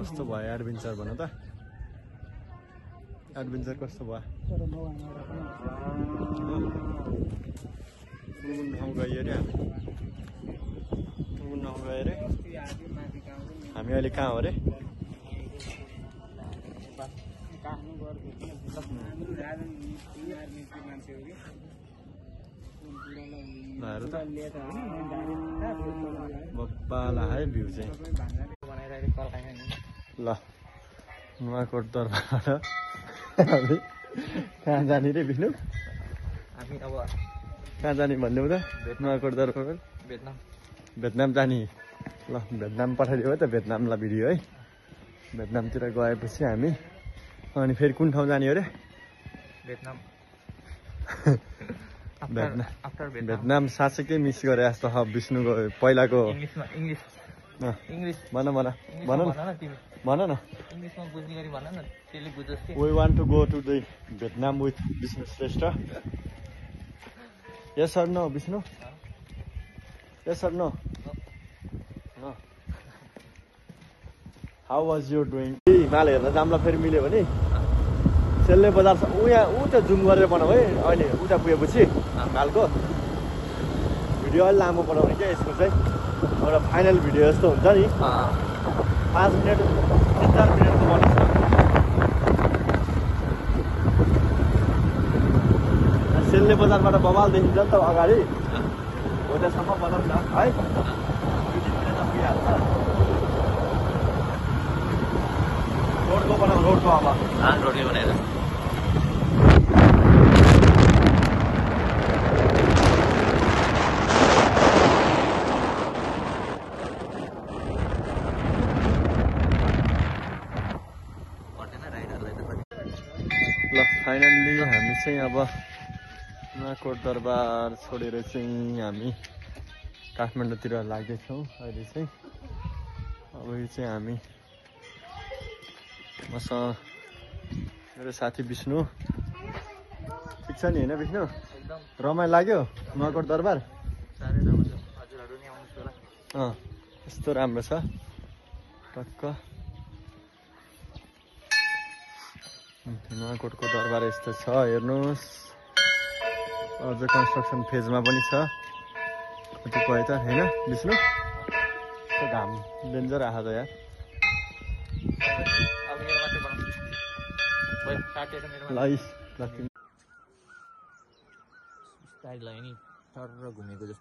कस्तो भयो एडभेन्चर भन त एडभेन्चर कस्तो भयो कुन ठाउँ गयो अरे हामी अहिले कहाँ हो अरे बप्पाला है भ्यू चाहिँ ल नुवाकोट दरबारबाट हामी कहाँ जाने रे विष्णु हामी अब कहाँ जाने भन्नु त नुवाकोट दरबार भेटनाम जाने ल भेटनाम पठाइदियो है त भेटनामलाई भिडियो है भेटनामतिर गएपछि हामी अनि फेरि कुन ठाउँ जाने हो रे भेटनाम साँच्चै मिस गरे जस्तो विष्णुको पहिलाको भन न we want to go to the Vietnam with Vishnu Shrestha yes sir no Vishnu yes sir no how was your doing हिमाल हेर्न जाम्ला फेरि मिल्यो भने सेल्ले बजार ऊ त्यो जुम गरेर बनाऊ है अहिले उता पुगेपछि हिमालको भिडियो अलिक लामो बनाउने क्या यसको चाहिँ एउटा फाइनल भिडियो जस्तो हुन्छ नि 5 मिनट 3-4 मिनटको बनाउँछ सेल्ले बजारबाट बवाल देखिन्छ नि त अगाडि हो त्यहाँसम्म बनाउँ न है 2-3 मिनट त पुगिहाल्छ रोडको बनाऊ रोडको अब रोडकै बनाएर ल फाइनल्ली हामी चाहिँ अब नुवाकोट दरबार छोडेर चाहिँ हामी काठमाडौँतिर लाग्दैछौँ अहिले चाहिँ अब यो चाहिँ हामी मसँग मेरो साथी विष्णु ठिक छ नि होइन विष्णु रमाइलो लाग्यो नुवाकोट दरबार यस्तो राम्रो छ टक्क नुवाकोटको दरबार यस्तो छ हेर्नुहोस् अझ कन्स्ट्रक्सन फेजमा पनि छ कति भयो त होइन विष्णु घाम डेन्जर आएको छ यार स्टाइल लाग्यो नि तर घुमेको जस्तो